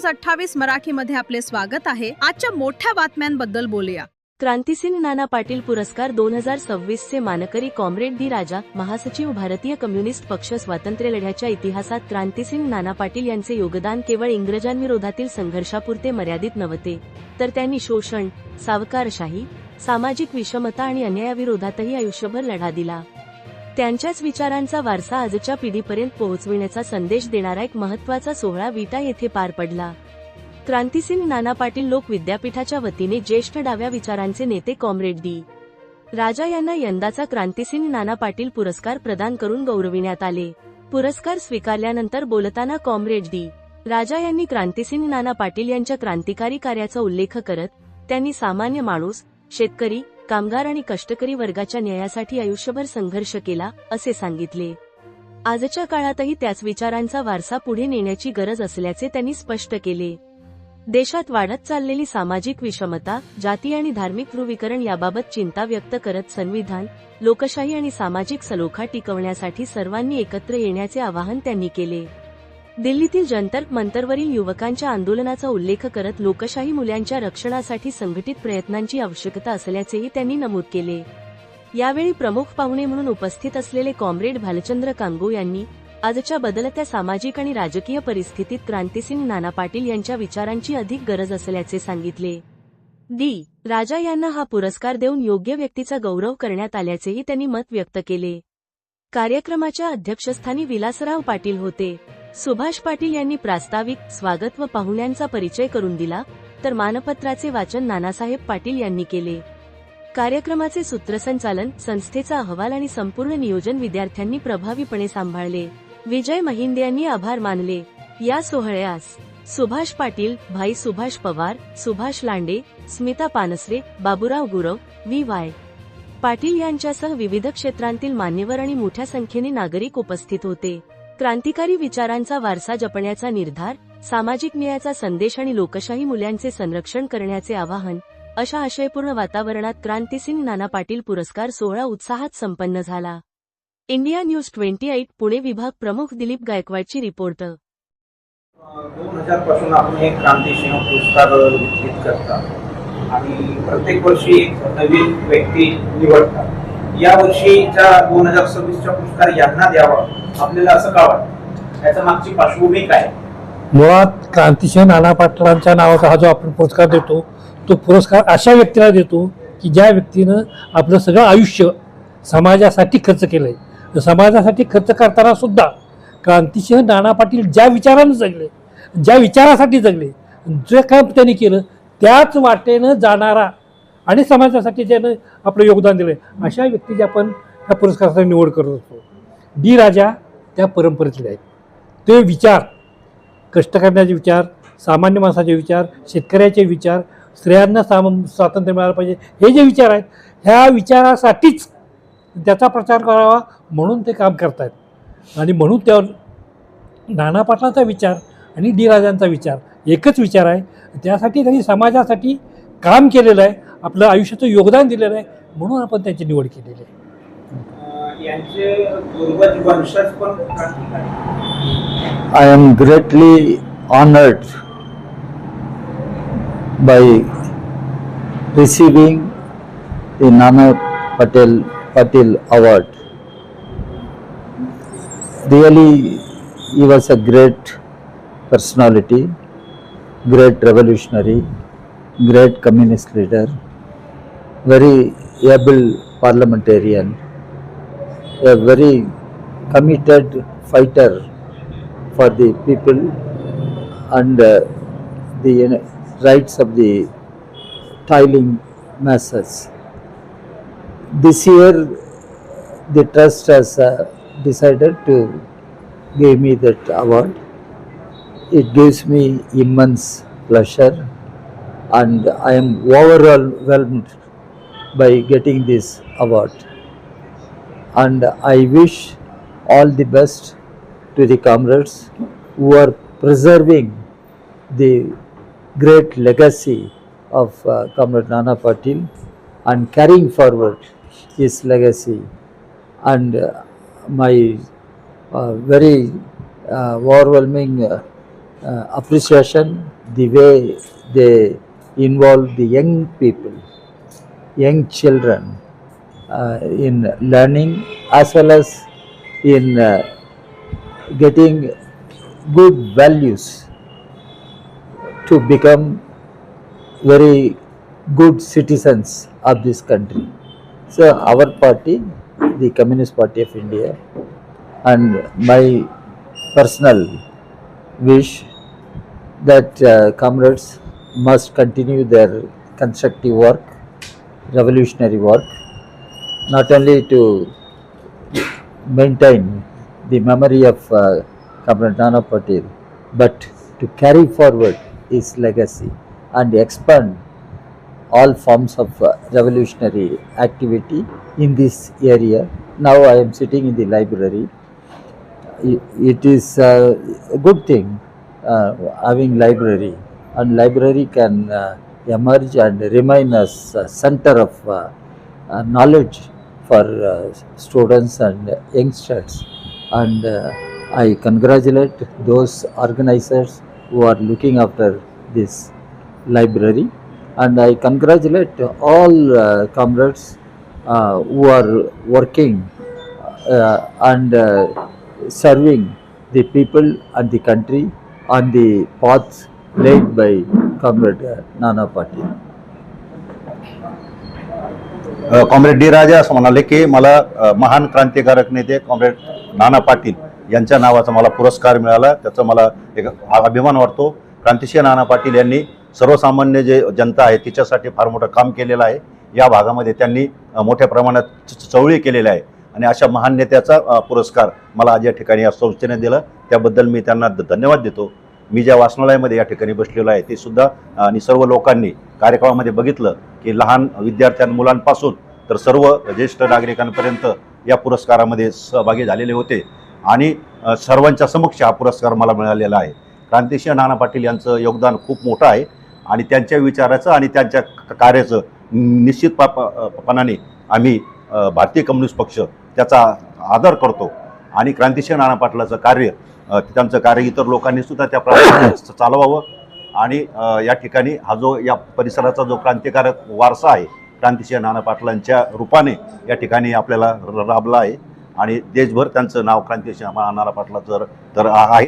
28 मराठीमध्ये आपले स्वागत आहे। आजच्या मोठ्या बातम्यांबद्दल बोलूया। क्रांतिसिंग नाना पाटील पुरस्कार 2026 चे मानकरी कॉम्रेड डी राजा, महासचिव भारतीय कम्युनिस्ट पक्ष। स्वातंत्र्य लढ्याच्या इतिहासात क्रांतिसिंग नाना पाटील यांचे योगदान केवळ इंग्रजांविरोधातील संघर्षापुरते मर्यादित नव्हते, तर त्यांनी शोषण, सावकारशाही, सामाजिक विषमता आणि अन्यायाविरोधातही आयुष्यभर लढा दिला। त्यांच्याच विचारांचा वारसा आजच्या पिढीपर्यंत पोहोचविण्याचा संदेश देणारा एक महत्त्वाचा सोहळा विटा येथे पार पडला। क्रांतिसिंग नाना पाटील लोक विद्यापीठाच्या वतीने ज्येष्ठ डाव्या विचारांचे नेते कॉम्रेड डी राजा यांना यंदाचा क्रांतिसिंग नाना पाटील पुरस्कार प्रदान करून गौरविण्यात आले। पुरस्कार स्वीकारल्यानंतर बोलताना कॉम्रेड डी राजा यांनी क्रांतिसिंग नाना पाटील यांच्या क्रांतिकारी कार्याचा उल्लेख करत त्यांनी सामान्य माणूस, शेतकरी, कामगार आणि कष्टकरी वर्गाच्या न्यायासाठी आयुष्यभर संघर्ष केला असे सांगितले। आजच्या काळातही त्याच विचारांचा वारसा पुढे नेण्याची गरज असल्याचे त्यांनी स्पष्ट केले। देशात वाढत चाललेली सामाजिक विषमता, जाती आणि धार्मिक ध्रुवीकरण याबाबत चिंता व्यक्त करत संविधान, लोकशाही आणि सामाजिक सलोखा टिकवण्यासाठी सर्वांनी एकत्र येण्याचे आवाहन त्यांनी केले। दिल्लीतील जंतर मंतरवरील युवकांच्या आंदोलनाचा उल्लेख करत लोकशाही मूल्यांच्या रक्षणासाठी संघटित प्रयत्नांची आवश्यकता असल्याचेही त्यांनी नमूद केले। यावेळी प्रमुख पाहुणे म्हणून उपस्थित असलेले कॉम्रेड भालचंद्र कांगो यांनी आजच्या बदलत्या सामाजिक आणि राजकीय परिस्थितीत क्रांतिसिंग नाना पाटील यांच्या विचारांची अधिक गरज असल्याचे सांगितले। डी राजा यांना हा पुरस्कार देऊन योग्य व्यक्तीचा गौरव करण्यात आल्याचेही त्यांनी मत व्यक्त केले। कार्यक्रमाच्या अध्यक्षस्थानी विलासराव पाटील होते। सुभाष पाटील यांनी प्रास्ताविक, स्वागत व पाहुण्यांचा परिचय करून दिला, तर मानपत्राचे वाचन नानासाहेब पाटील यांनी केले। कार्यक्रमाचे सूत्रसंचालन, संस्थेचा अहवाल आणि संपूर्ण नियोजन विद्यार्थ्यांनी प्रभावीपणे सांभाळले। विजय महिंदे यांनी आभार मानले। या सोहळ्यास सुभाष पाटील, भाई सुभाष पवार, सुभाष लांडे, स्मिता पानसरे, बाबूराव गुरव, व्ही.वाय. पाटील यांच्यासह विविध क्षेत्रांतील मान्यवर आणि मोठ्या संख्येने नागरिक उपस्थित होते। क्रांतिकारी विचारांचा वारसा जपण्याचा निर्धार, सामाजिक न्यायाचा संदेश आणि लोकशाही मूल्यांचे संरक्षण करण्याचे आवाहन अशा आशयपूर्ण वातावरणात क्रांतिसिंग नाना पाटील पुरस्कार सोहळा उत्साहात संपन्न झाला। इंडिया न्यूज 28 पुणे विभाग प्रमुख दिलीप गायकवाडची रिपोर्ट। 2000 पासून आपण एक क्रांतिसिंह पुरस्कार वितरित करता आणि प्रत्येक वर्षी एक नवीन व्यक्ती निवडता। या वर्षीच्या 2026चा पुरस्कार यांना द्यावा आपल्याला असं का वाटतं? याच्या मागची पार्श्वभूमी काय? मुळात क्रांतिसिंह नाना पाटलांच्या नावाचा हा जो आपण पुरस्कार देतो, तो पुरस्कार अशा व्यक्तीला देतो की ज्या व्यक्तीनं आपलं सगळं आयुष्य समाजासाठी खर्च केलंय। समाजासाठी खर्च करताना सुद्धा क्रांतिसिंह नाना पाटील ज्या विचारानं जगले, ज्या विचारासाठी जगले, जे काम त्यांनी केलं त्याच वाटेनं जाणारा आणि समाजासाठी ज्यानं आपलं योगदान दिलंय, अशा व्यक्तीची आपण ह्या पुरस्काराची निवड करत असतो। डी राजा त्या परंपरेतले आहेत। ते विचार, कष्ट करण्याचे विचार, सामान्य माणसाचे विचार, शेतकऱ्याचे विचार, स्त्रियांना स्वातंत्र्य मिळालं पाहिजे, हे जे विचार आहेत, ह्या विचारासाठीच त्याचा प्रचार करावा म्हणून ते काम करतायत। आणि म्हणून त्या नाना पाटलांचा विचार आणि डी राजांचा विचार एकच विचार आहे। त्यासाठी त्यांनी समाजासाठी काम केलेलं आहे, आपलं आयुष्याचं योगदान दिलेलं आहे, म्हणून आपण त्यांची निवड केलेली आहे। यांचे पूर्वज वंशज पण क्रांतिकारी। I am greatly honored by receiving the Nana Patil Award. Really, he was a great personality, great revolutionary, great communist leader, very able parliamentarian, a very committed fighter for the people and the rights of the toiling masses. This year the trust has decided to give me that award. It gives me immense pleasure and I am overwhelmed by getting this award, and I wish all the best to the comrades who are preserving the great legacy of Comrade Nana Patil and carrying forward his legacy. And my very overwhelming appreciation the way they involve the young people, young children in learning as well as in getting good values to become very good citizens of this country. So our party, the Communist Party of India, and my personal wish that comrades must continue their constructive work, revolutionary work, not only to maintain the memory of Comrade Nana Patil, but to carry forward his legacy and expand all forms of revolutionary activity in this area. Now I am sitting in the library. It is a good thing having library, and library can emerge and remain as a center of knowledge for students and youngsters. And I congratulate those organizers who are looking after this library, and I congratulate all comrades who are working and serving the people and the country on the path laid by Comrade Nana Patil. Comrade D Raja असं म्हणाले की मला महान क्रांतिकारक नेते comrade Nana Patil यांच्या नावाचा मला पुरस्कार मिळाला, त्याचा मला एक अभिमान वाटतो. क्रांतिसिंह नाना पाटील यांनी सर्वसामान्य जे जनता आहे तिच्यासाठी फार मोठं काम केलेलं आहे. या भागामध्ये त्यांनी मोठ्या प्रमाणात चळवळी केलेल्या आहे आणि अशा महान नेत्याचा पुरस्कार मला आज या ठिकाणी या संस्थेने दिला, त्याबद्दल मी त्यांना धन्यवाद देतो. मी ज्या वाचनालयामध्ये या ठिकाणी बसलेलो आहे ते सुद्धा आणि सर्व लोकांनी कार्यक्रमामध्ये बघितलं की लहान मुलांपासून तर सर्व ज्येष्ठ नागरिकांपर्यंत या पुरस्कारामध्ये सहभागी झालेले होते आणि सर्वांच्या समक्ष हा पुरस्कार मला मिळालेला आहे. क्रांतिसिंह नाना पाटील यांचं योगदान खूप मोठं आहे आणि त्यांच्या विचाराचं आणि त्यांच्या कार्याचं निश्चितपणाने आम्ही भारतीय कम्युनिस्ट पक्ष त्याचा आदर करतो आणि क्रांतिसिंह नाना पाटलाचं कार्य त्यांचं कार्य इतर लोकांनी सुद्धा त्या प्रकारे चालवावं आणि या ठिकाणी हा जो या परिसराचा जो क्रांतिकारक वारसा आहे क्रांतिसिंह नाना पाटलांच्या रूपाने या ठिकाणी आपल्याला राबला आहे आणि देशभर त्यांचं नाव क्रांतिसिंह नाना पाटलाचं तर आहे.